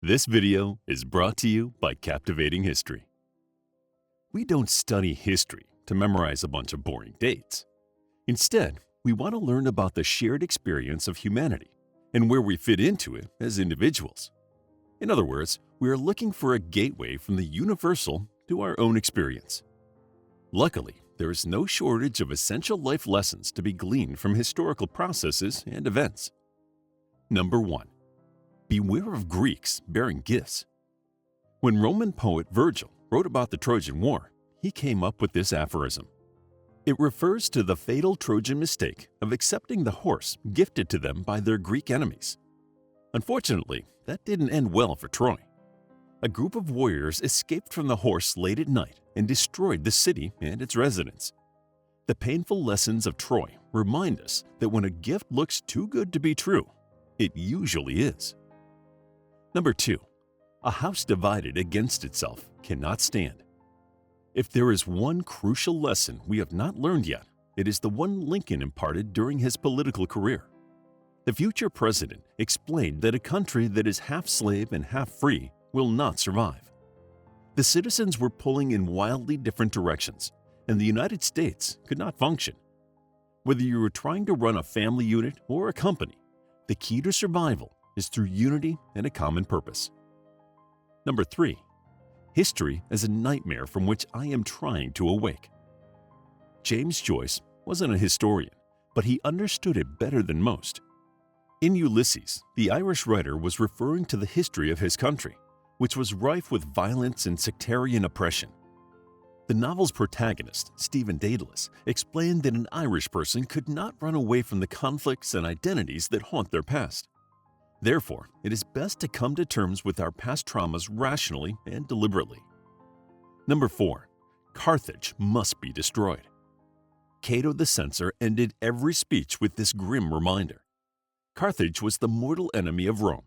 This video is brought to you by Captivating History. We don't study history to memorize a bunch of boring dates. Instead, we want to learn about the shared experience of humanity and where we fit into it as individuals. In other words, we are looking for a gateway from the universal to our own experience. Luckily, there is no shortage of essential life lessons to be gleaned from historical processes and events. Number 1. Beware of Greeks bearing gifts. When Roman poet Virgil wrote about the Trojan War, he came up with this aphorism. It refers to the fatal Trojan mistake of accepting the horse gifted to them by their Greek enemies. Unfortunately, that didn't end well for Troy. A group of warriors escaped from the horse late at night and destroyed the city and its residents. The painful lessons of Troy remind us that when a gift looks too good to be true, it usually is. Number 2. A house divided against itself cannot stand. If there is one crucial lesson we have not learned yet, it is the one Lincoln imparted during his political career. The future president explained that a country that is half slave and half free will not survive. The citizens were pulling in wildly different directions, and the United States could not function. Whether you were trying to run a family unit or a company, the key to survival is through unity and a common purpose. Number 3. History as a nightmare from which I am trying to awake. James Joyce wasn't a historian, but he understood it better than most. In Ulysses, the Irish writer was referring to the history of his country, which was rife with violence and sectarian oppression. The novel's protagonist, Stephen Dedalus, explained that an Irish person could not run away from the conflicts and identities that haunt their past. Therefore, it is best to come to terms with our past traumas rationally and deliberately. Number 4. Carthage must be destroyed. Cato the Censor ended every speech with this grim reminder. Carthage was the mortal enemy of Rome.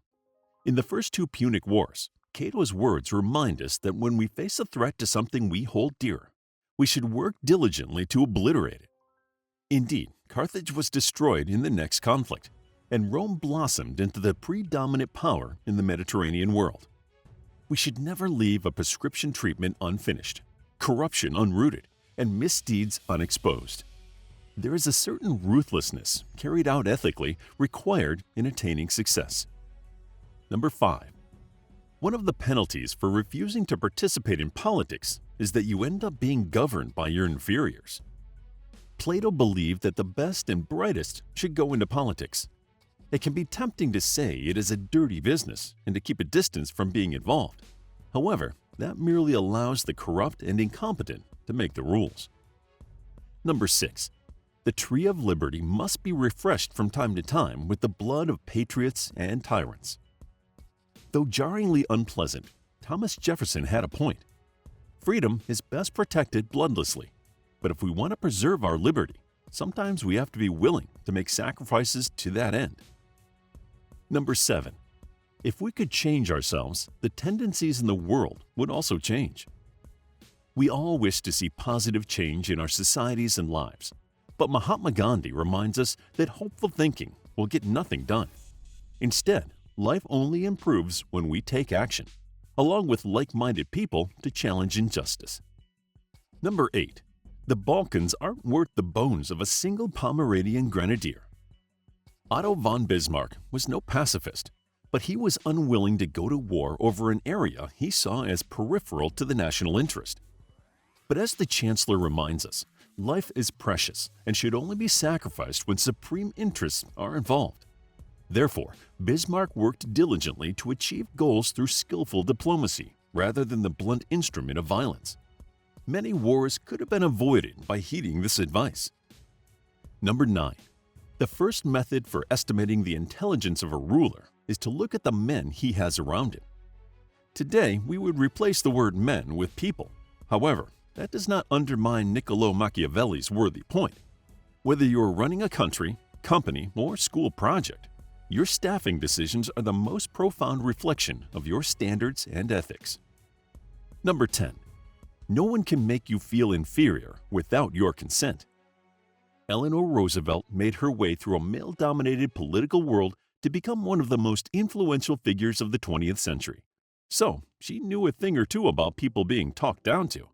In the first 2 Punic Wars, Cato's words remind us that when we face a threat to something we hold dear, we should work diligently to obliterate it. Indeed, Carthage was destroyed in the next conflict, and Rome blossomed into the predominant power in the Mediterranean world. We should never leave a prescription treatment unfinished, corruption unrooted, and misdeeds unexposed. There is a certain ruthlessness, carried out ethically, required in attaining success. Number 5. One of the penalties for refusing to participate in politics is that you end up being governed by your inferiors. Plato believed that the best and brightest should go into politics. It can be tempting to say it is a dirty business and to keep a distance from being involved. However, that merely allows the corrupt and incompetent to make the rules. Number 6. The tree of liberty must be refreshed from time to time with the blood of patriots and tyrants. Though jarringly unpleasant, Thomas Jefferson had a point. Freedom is best protected bloodlessly, but if we want to preserve our liberty, sometimes we have to be willing to make sacrifices to that end. Number 7. If we could change ourselves, the tendencies in the world would also change. We all wish to see positive change in our societies and lives, but Mahatma Gandhi reminds us that hopeful thinking will get nothing done. Instead, life only improves when we take action, along with like-minded people to challenge injustice. Number 8. The Balkans aren't worth the bones of a single Pomeranian grenadier. Otto von Bismarck was no pacifist, but he was unwilling to go to war over an area he saw as peripheral to the national interest. But as the Chancellor reminds us, life is precious and should only be sacrificed when supreme interests are involved. Therefore, Bismarck worked diligently to achieve goals through skillful diplomacy rather than the blunt instrument of violence. Many wars could have been avoided by heeding this advice. Number 9. The first method for estimating the intelligence of a ruler is to look at the men he has around him. Today, we would replace the word men with people. However, that does not undermine Niccolo Machiavelli's worthy point. Whether you are running a country, company, or school project, your staffing decisions are the most profound reflection of your standards and ethics. Number 10. No one can make you feel inferior without your consent. Eleanor Roosevelt made her way through a male-dominated political world to become one of the most influential figures of the 20th century. So, she knew a thing or two about people being talked down to.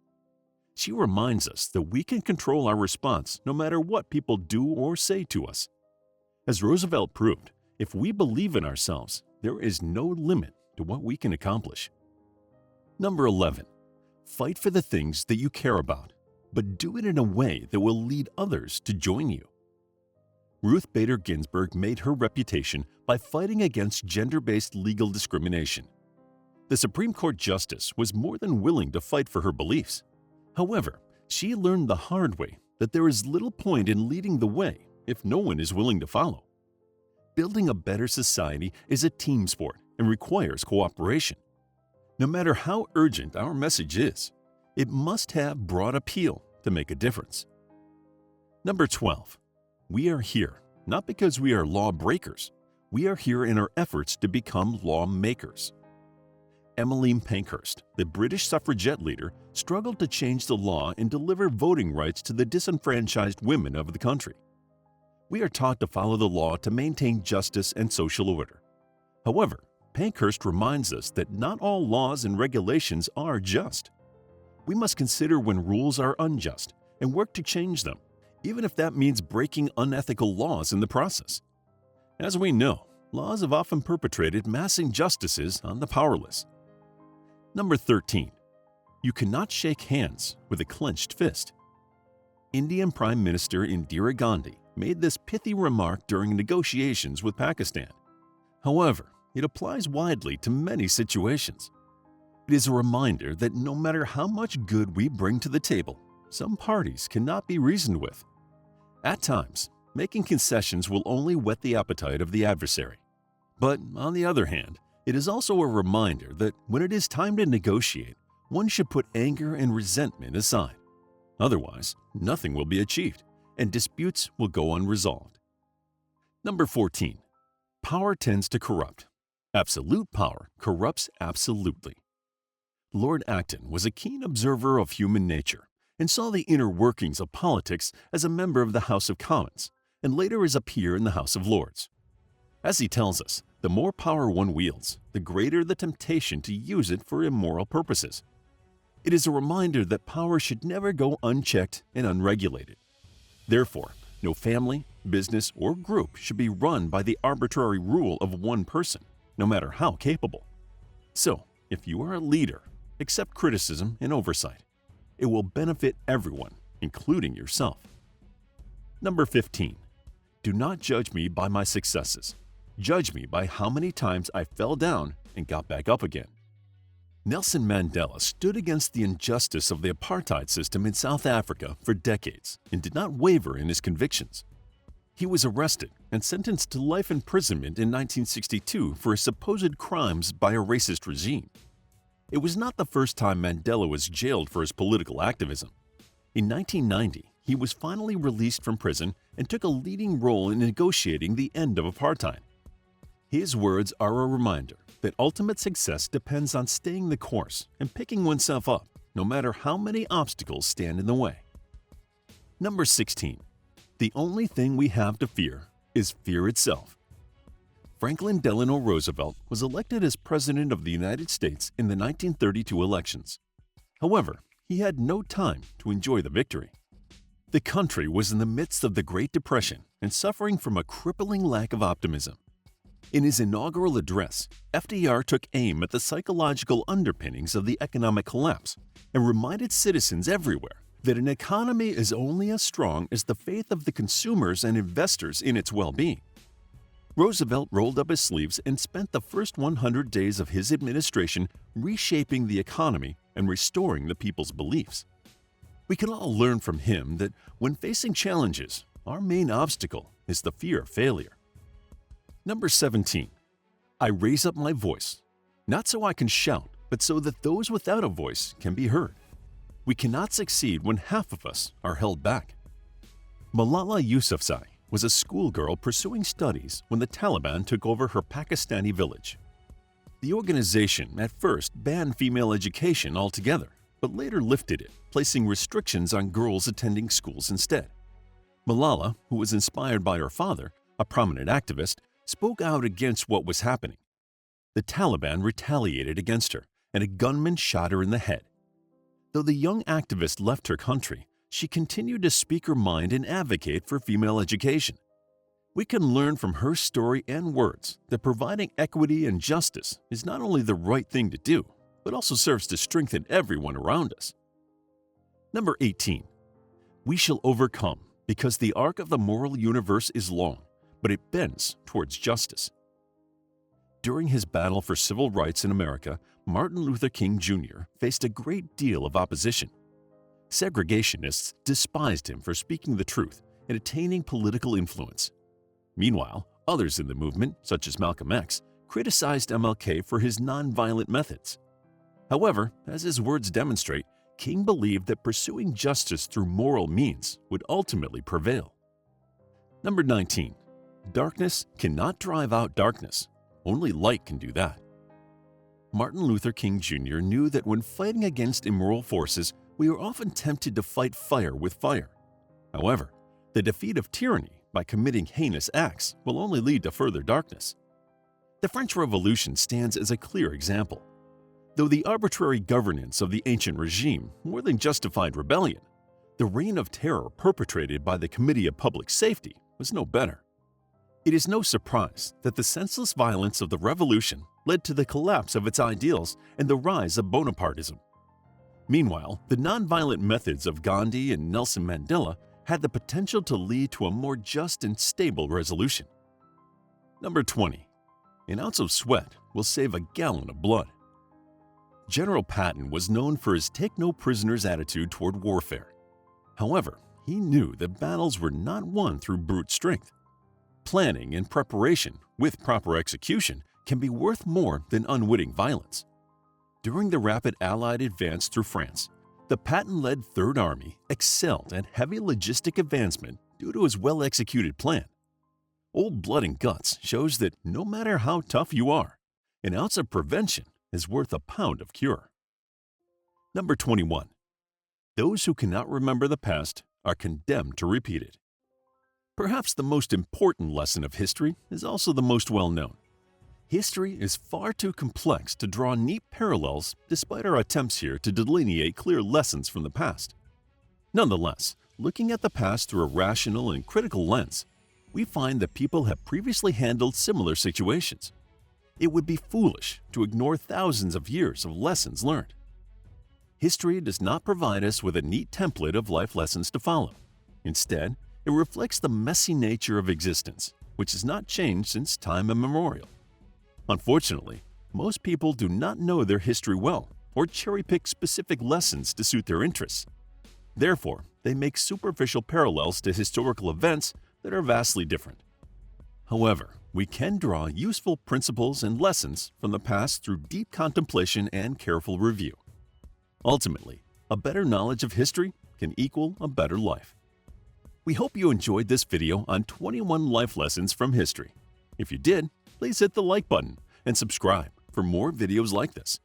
She reminds us that we can control our response no matter what people do or say to us. As Roosevelt proved, if we believe in ourselves, there is no limit to what we can accomplish. Number 11. Fight for the things that you care about, but do it in a way that will lead others to join you. Ruth Bader Ginsburg made her reputation by fighting against gender-based legal discrimination. The Supreme Court justice was more than willing to fight for her beliefs. However, she learned the hard way that there is little point in leading the way if no one is willing to follow. Building a better society is a team sport and requires cooperation. No matter how urgent our message is, it must have broad appeal to make a difference. Number 12. We are here not because we are lawbreakers. We are here in our efforts to become lawmakers. Emmeline Pankhurst, the British suffragette leader, struggled to change the law and deliver voting rights to the disenfranchised women of the country. We are taught to follow the law to maintain justice and social order. However, Pankhurst reminds us that not all laws and regulations are just. We must consider when rules are unjust and work to change them, even if that means breaking unethical laws in the process. As we know, laws have often perpetrated mass injustices on the powerless. Number 13. You cannot shake hands with a clenched fist. Indian Prime Minister Indira Gandhi made this pithy remark during negotiations with Pakistan. However, it applies widely to many situations. It is a reminder that no matter how much good we bring to the table, some parties cannot be reasoned with. At times, making concessions will only whet the appetite of the adversary. But on the other hand, it is also a reminder that when it is time to negotiate, one should put anger and resentment aside. Otherwise, nothing will be achieved, and disputes will go unresolved. Number 14. Power tends to corrupt. Absolute power corrupts absolutely. Lord Acton was a keen observer of human nature and saw the inner workings of politics as a member of the House of Commons and later as a peer in the House of Lords. As he tells us, the more power one wields, the greater the temptation to use it for immoral purposes. It is a reminder that power should never go unchecked and unregulated. Therefore, no family, business, or group should be run by the arbitrary rule of one person, no matter how capable. So, if you are a leader, accept criticism and oversight. It will benefit everyone, including yourself. Number 15. Do not judge me by my successes. Judge me by how many times I fell down and got back up again. Nelson Mandela stood against the injustice of the apartheid system in South Africa for decades and did not waver in his convictions. He was arrested and sentenced to life imprisonment in 1962 for his supposed crimes by a racist regime. It was not the first time Mandela was jailed for his political activism. In 1990, he was finally released from prison and took a leading role in negotiating the end of apartheid. His words are a reminder that ultimate success depends on staying the course and picking oneself up, no matter how many obstacles stand in the way. Number 16. The only thing we have to fear is fear itself. Franklin Delano Roosevelt was elected as President of the United States in the 1932 elections. However, he had no time to enjoy the victory. The country was in the midst of the Great Depression and suffering from a crippling lack of optimism. In his inaugural address, FDR took aim at the psychological underpinnings of the economic collapse and reminded citizens everywhere that an economy is only as strong as the faith of the consumers and investors in its well-being. Roosevelt rolled up his sleeves and spent the first 100 days of his administration reshaping the economy and restoring the people's beliefs. We can all learn from him that when facing challenges, our main obstacle is the fear of failure. Number 17. I raise up my voice, not so I can shout, but so that those without a voice can be heard. We cannot succeed when half of us are held back. Malala Yousafzai was a schoolgirl pursuing studies when the Taliban took over her Pakistani village. The organization at first banned female education altogether, but later lifted it, placing restrictions on girls attending schools instead. Malala, who was inspired by her father, a prominent activist, spoke out against what was happening. The Taliban retaliated against her, and a gunman shot her in the head. Though the young activist left her country, she continued to speak her mind and advocate for female education. We can learn from her story and words that providing equity and justice is not only the right thing to do, but also serves to strengthen everyone around us. Number 18. We shall overcome because the arc of the moral universe is long, but it bends towards justice. During his battle for civil rights in America, Martin Luther King Jr. faced a great deal of opposition. Segregationists despised him for speaking the truth and attaining political influence. Meanwhile, others in the movement, such as Malcolm X, criticized MLK for his nonviolent methods. However, as his words demonstrate, King believed that pursuing justice through moral means would ultimately prevail. Number 19. Darkness cannot drive out darkness. Only light can do that. Martin Luther King Jr. knew that when fighting against immoral forces, we are often tempted to fight fire with fire. However, the defeat of tyranny by committing heinous acts will only lead to further darkness. The French Revolution stands as a clear example. Though the arbitrary governance of the ancient regime more than justified rebellion, the reign of terror perpetrated by the Committee of Public Safety was no better. It is no surprise that the senseless violence of the revolution led to the collapse of its ideals and the rise of Bonapartism. Meanwhile, the nonviolent methods of Gandhi and Nelson Mandela had the potential to lead to a more just and stable resolution. Number 20. An ounce of sweat will save a gallon of blood. General Patton was known for his take-no-prisoners attitude toward warfare. However, he knew that battles were not won through brute strength. Planning and preparation, with proper execution, can be worth more than unwitting violence. During the rapid Allied advance through France, the Patton-led Third Army excelled at heavy logistic advancement due to his well-executed plan. Old Blood and Guts shows that no matter how tough you are, an ounce of prevention is worth a pound of cure. Number 21. Those who cannot remember the past are condemned to repeat it. Perhaps the most important lesson of history is also the most well-known. History is far too complex to draw neat parallels despite our attempts here to delineate clear lessons from the past. Nonetheless, looking at the past through a rational and critical lens, we find that people have previously handled similar situations. It would be foolish to ignore thousands of years of lessons learned. History does not provide us with a neat template of life lessons to follow. Instead, it reflects the messy nature of existence, which has not changed since time immemorial. Unfortunately, most people do not know their history well or cherry-pick specific lessons to suit their interests. Therefore, they make superficial parallels to historical events that are vastly different. However, we can draw useful principles and lessons from the past through deep contemplation and careful review. Ultimately, a better knowledge of history can equal a better life. We hope you enjoyed this video on 21 life lessons from history. If you did, please hit the like button and subscribe for more videos like this.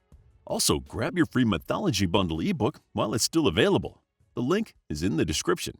Also, grab your free mythology bundle ebook while it's still available. The link is in the description.